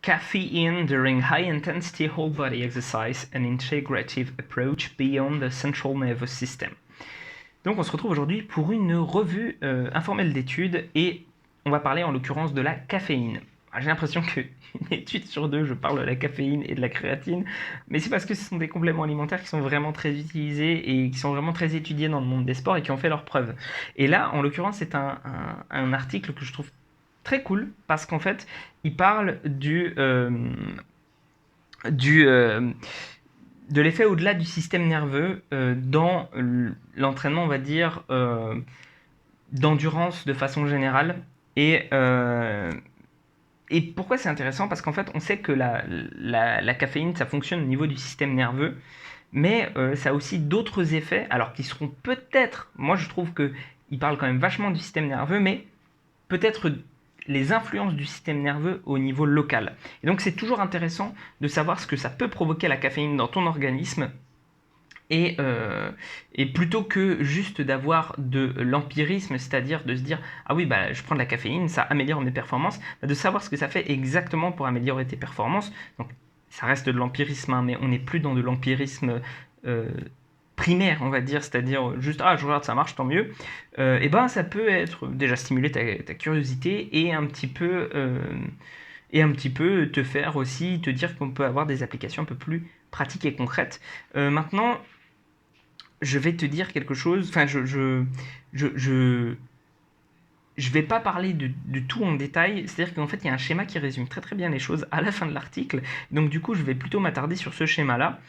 caffeine during high-intensity whole-body exercise, an integrative approach beyond the central nervous system. Donc on se retrouve aujourd'hui pour une revue informelle d'études et on va parler en l'occurrence de la caféine. J'ai l'impression qu'une étude sur deux, je parle de la caféine et de la créatine, mais c'est parce que ce sont des compléments alimentaires qui sont vraiment très utilisés et qui sont vraiment très étudiés dans le monde des sports et qui ont fait leurs preuves. Et là, en l'occurrence, c'est un article que je trouve très cool parce qu'en fait, il parle de l'effet au-delà du système nerveux dans l'entraînement, on va dire, d'endurance de façon générale. Et pourquoi c'est intéressant? Parce qu'en fait, on sait que la caféine, ça fonctionne au niveau du système nerveux, mais ça a aussi d'autres effets, alors qui seront peut-être, moi je trouve qu'il parle quand même vachement du système nerveux, mais peut-être les influences du système nerveux au niveau local. Et donc c'est toujours intéressant de savoir ce que ça peut provoquer la caféine dans ton organisme. Et plutôt que juste d'avoir de l'empirisme, c'est-à-dire de se dire ah oui bah je prends de la caféine, ça améliore mes performances, de savoir ce que ça fait exactement pour améliorer tes performances. Donc ça reste de l'empirisme, hein, mais on n'est plus dans de l'empirisme primaire, on va dire, c'est-à-dire juste ah je regarde ça marche tant mieux. Et ben ça peut être déjà stimuler ta curiosité et un petit peu te faire aussi te dire qu'on peut avoir des applications un peu plus pratiques et concrètes. Maintenant, je vais te dire quelque chose. Enfin, je vais pas parler de tout en détail. C'est-à-dire qu'en fait, il y a un schéma qui résume très très bien les choses à la fin de l'article. Donc, du coup, je vais plutôt m'attarder sur ce schéma-là.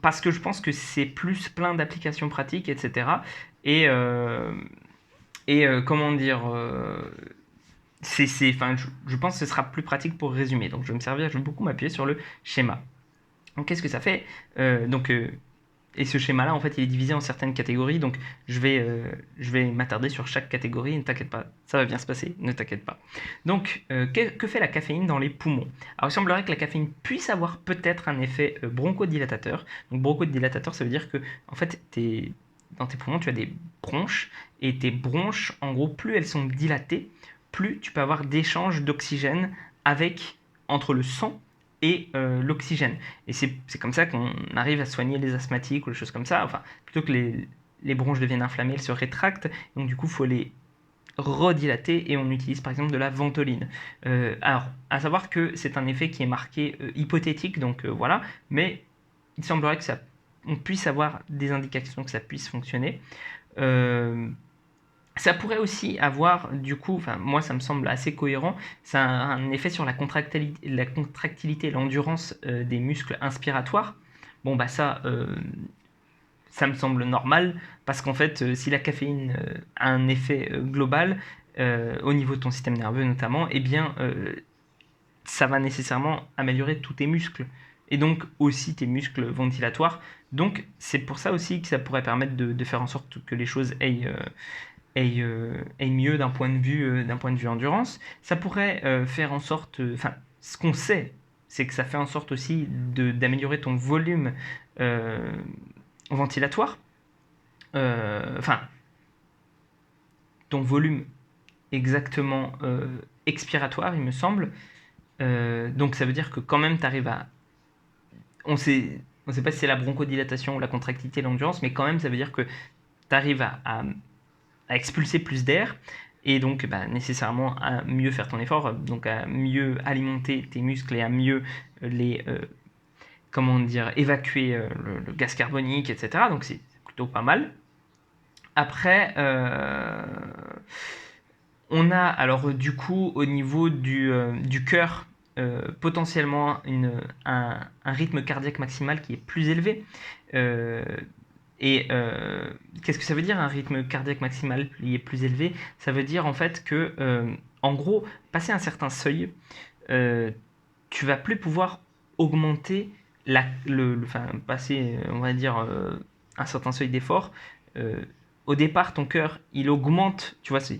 Parce que je pense que c'est plus plein d'applications pratiques, etc. Comment dire, enfin, je pense que ce sera plus pratique pour résumer. Donc, je vais beaucoup m'appuyer sur le schéma. Donc, qu'est-ce que ça fait? Et ce schéma-là, en fait, il est divisé en certaines catégories. Donc, je vais m'attarder sur chaque catégorie. Ne t'inquiète pas, ça va bien se passer. Ne t'inquiète pas. Donc, que fait la caféine dans les poumons? Alors, il semblerait que la caféine puisse avoir peut-être un effet bronchodilatateur. Donc, bronchodilatateur, ça veut dire que, en fait, dans tes poumons, tu as des bronches. Et tes bronches, en gros, plus elles sont dilatées, plus tu peux avoir d'échanges d'oxygène entre le sang et l'oxygène. Et c'est comme ça qu'on arrive à soigner les asthmatiques ou les choses comme ça. Enfin, plutôt que les bronches deviennent inflammées, elles se rétractent. Donc du coup, il faut les redilater et on utilise par exemple de la ventoline. Alors, à savoir que c'est un effet qui est marqué hypothétique, donc voilà, mais il semblerait que on puisse avoir des indications que ça puisse fonctionner. Ça pourrait aussi avoir, du coup, enfin moi ça me semble assez cohérent, ça a un effet sur la contractilité et l'endurance des muscles inspiratoires. Bon bah ça me semble normal, parce qu'en fait si la caféine a un effet global au niveau de ton système nerveux notamment, eh bien ça va nécessairement améliorer tous tes muscles, et donc aussi tes muscles ventilatoires. Donc c'est pour ça aussi que ça pourrait permettre de faire en sorte que les choses aille mieux d'un point de vue endurance. Ça pourrait faire en sorte, enfin, ce qu'on sait, c'est que ça fait en sorte aussi d'améliorer ton volume euh, ventilatoire, enfin, ton volume exactement expiratoire, il me semble. Donc ça veut dire que quand même, tu arrives à... On sait pas si c'est la bronchodilatation ou la contractilité et l'endurance, mais quand même, ça veut dire que tu arrives à expulser plus d'air et donc bah, nécessairement à mieux faire ton effort, donc à mieux alimenter tes muscles et à mieux les comment dire évacuer le gaz carbonique, etc. Donc c'est plutôt pas mal. Après, on a alors du coup au niveau du cœur potentiellement un rythme cardiaque maximal qui est plus élevé. Euh, Qu'est-ce que ça veut dire un rythme cardiaque maximal qui est plus élevé? Ça veut dire en fait que, en gros, passer un certain seuil, euh, tu vas plus pouvoir augmenter enfin, passer, on va dire, un certain seuil d'effort. Euh, Au départ, ton cœur, il augmente, tu vois, c'est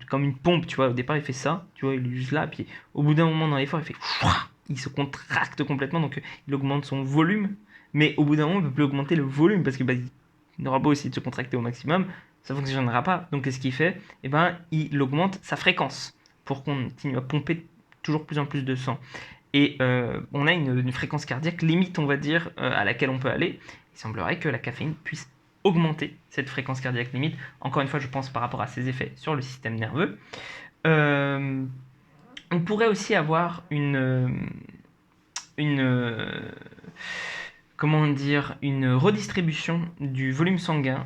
comme une pompe, tu vois, au départ, il fait ça, tu vois, il est juste là, puis au bout d'un moment dans l'effort, il fait, il se contracte complètement, donc il augmente son volume, mais au bout d'un moment, il ne peut plus augmenter le volume, parce que bah, il n'aura pas aussi de se contracter au maximum, ça ne fonctionnera pas. Donc qu'est-ce qu'il fait? Eh ben, il augmente sa fréquence pour continuer à pomper toujours plus en plus de sang. Et on a une fréquence cardiaque limite, on va dire, à laquelle on peut aller. Il semblerait que la caféine puisse augmenter cette fréquence cardiaque limite. Encore une fois, je pense par rapport à ses effets sur le système nerveux. On pourrait aussi avoir comment dire, une redistribution du volume sanguin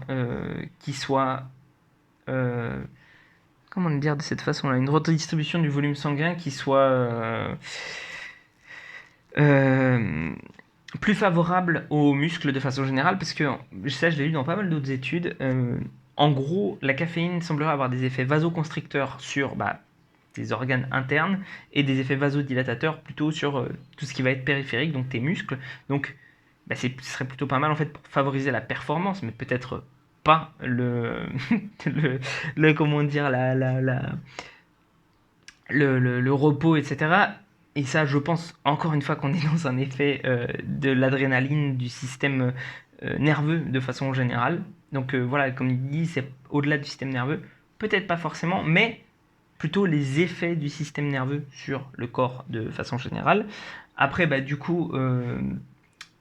qui soit comment le dire de cette façon-là, une redistribution du volume sanguin qui soit plus favorable aux muscles de façon générale, parce que ça je l'ai lu dans pas mal d'autres études. En gros, la caféine semblerait avoir des effets vasoconstricteurs sur tes organes internes et des effets vasodilatateurs plutôt sur tout ce qui va être périphérique, donc tes muscles. Donc ce serait plutôt pas mal en fait pour favoriser la performance, mais peut-être pas comment dire, le repos, etc. Et ça, je pense, encore une fois, qu'on est dans un effet de l'adrénaline du système nerveux de façon générale. Donc voilà, comme il dit, c'est au-delà du système nerveux. Peut-être pas forcément, mais plutôt les effets du système nerveux sur le corps de façon générale. Après, du coup,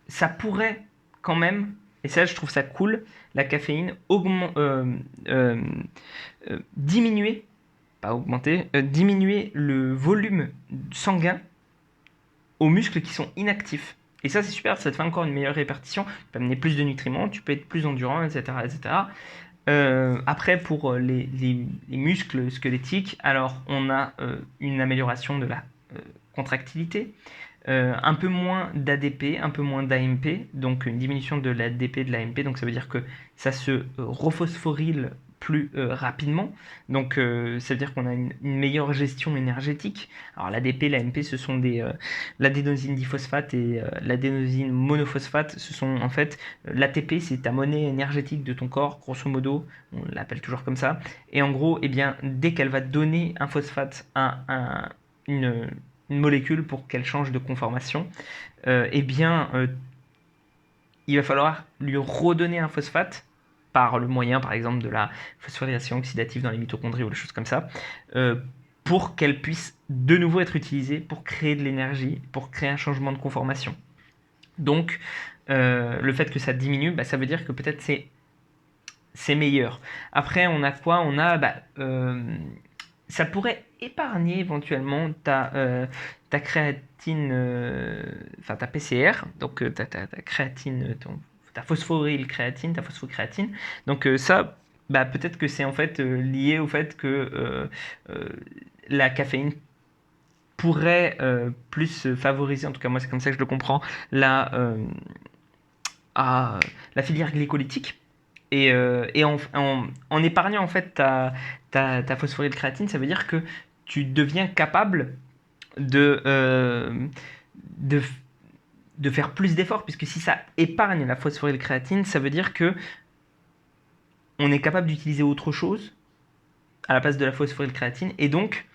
ça pourrait quand même, et ça je trouve ça cool, la caféine diminuer, pas augmenter, diminuer le volume sanguin aux muscles qui sont inactifs. Et ça c'est super, ça te fait encore une meilleure répartition, tu peux amener plus de nutriments, tu peux être plus endurant, etc. etc. Après, pour les muscles squelettiques, alors on a une amélioration de la contractilité, un peu moins d'ADP, un peu moins d'AMP, donc une diminution de l'ADP et de l'AMP, donc ça veut dire que ça se rephosphoryle plus rapidement, donc ça veut dire qu'on a une meilleure gestion énergétique. Alors l'ADP, l'AMP, ce sont l'adénosine diphosphate et l'adénosine monophosphate, ce sont en fait, l'ATP c'est ta monnaie énergétique de ton corps, grosso modo, on l'appelle toujours comme ça, et en gros, dès qu'elle va donner un phosphate à une molécule pour qu'elle change de conformation, il va falloir lui redonner un phosphate par le moyen, par exemple, de la phosphorylation oxydative dans les mitochondries ou des choses comme ça, pour qu'elle puisse de nouveau être utilisée pour créer de l'énergie, pour créer un changement de conformation. Donc, le fait que ça diminue, ça veut dire que peut-être c'est meilleur. Après, on a quoi ? On a ça pourrait épargner éventuellement ta créatine, enfin ta PCR, donc ta créatine, ta phosphorylcréatine, ta phosphocréatine. Donc ça, peut-être que c'est en fait lié au fait que la caféine pourrait plus favoriser, en tout cas moi c'est comme ça que je le comprends, la filière glycolytique. Et en épargnant en fait ta phosphorylcréatine, ça veut dire que tu deviens capable de faire plus d'efforts, puisque si ça épargne la phosphorylcréatine, ça veut dire que on est capable d'utiliser autre chose à la place de la phosphorylcréatine, et donc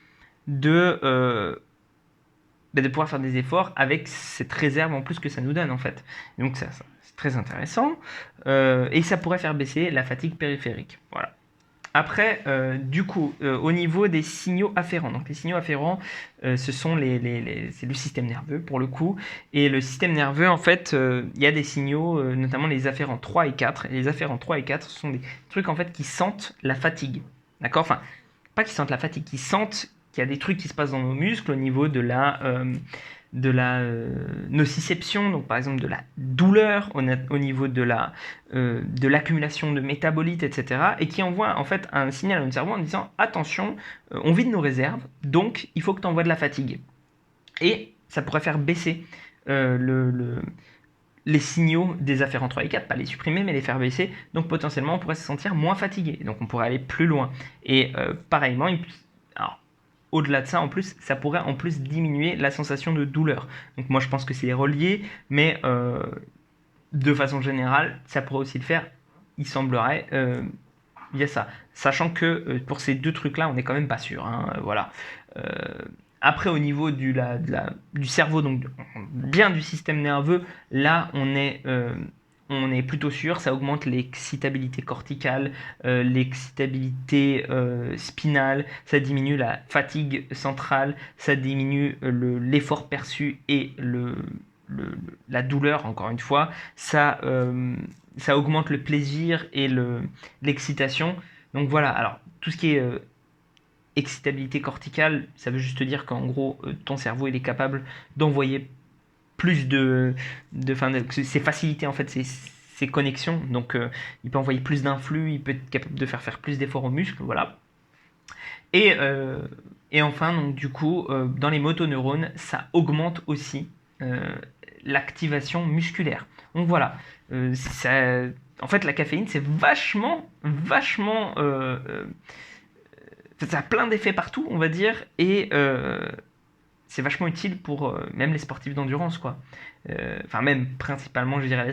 de pouvoir faire des efforts avec cette réserve en plus que ça nous donne en fait. Donc ça c'est très intéressant, et ça pourrait faire baisser la fatigue périphérique. Voilà. Après, du coup, au niveau des signaux afférents, donc les signaux afférents, ce sont c'est le système nerveux pour le coup, et le système nerveux, en fait, il y a des signaux, notamment les afférents 3 et 4, et les afférents 3 et 4, ce sont des trucs en fait qui sentent la fatigue, d'accord ? Enfin, pas qui sentent la fatigue, qui sentent qu'il y a des trucs qui se passent dans nos muscles au niveau de la nociception, donc par exemple de la douleur, au niveau de l'accumulation de métabolites, etc. Et qui envoie en fait un signal à notre cerveau en disant attention, on vide nos réserves, donc il faut que tu envoies de la fatigue. Et ça pourrait faire baisser les signaux des afférents 3 et 4, pas les supprimer, mais les faire baisser. Donc potentiellement, on pourrait se sentir moins fatigué. Donc on pourrait aller plus loin. Et pareillement, alors, au-delà de ça, en plus, ça pourrait en plus diminuer la sensation de douleur. Donc moi, je pense que c'est relié, mais de façon générale, ça pourrait aussi le faire, il semblerait, via ça. Sachant que pour ces deux trucs-là, on n'est quand même pas sûr. Voilà. Après, au niveau du cerveau, donc bien du système nerveux, là, on est on est plutôt sûr, ça augmente l'excitabilité corticale, l'excitabilité spinale, ça diminue la fatigue centrale, ça diminue l'effort perçu et la douleur, encore une fois, ça augmente le plaisir et l'excitation. Donc voilà, alors tout ce qui est excitabilité corticale, ça veut juste dire qu'en gros, ton cerveau il est capable d'envoyer plus c'est faciliter en fait ses connexions, donc il peut envoyer plus d'influx, il peut être capable de faire plus d'efforts aux muscles, voilà. Et, euh, et enfin, donc du coup, dans les motoneurones, ça augmente aussi euh, l'activation musculaire. Donc voilà, en fait la caféine c'est vachement ça a plein d'effets partout, on va dire, et c'est vachement utile pour même les sportifs d'endurance, quoi. Enfin, même principalement, je dirais,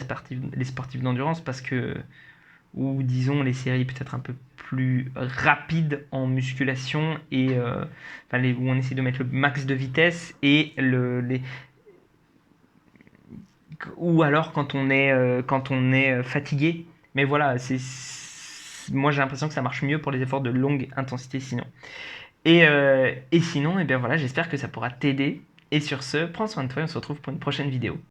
les sportifs d'endurance, parce que, ou disons, les séries peut-être un peu plus rapides en musculation, et enfin, où on essaie de mettre le max de vitesse, et ou alors quand on est fatigué. Mais voilà, moi j'ai l'impression que ça marche mieux pour les efforts de longue intensité sinon. Et sinon, et bien voilà, j'espère que ça pourra t'aider. Et sur ce, prends soin de toi et on se retrouve pour une prochaine vidéo.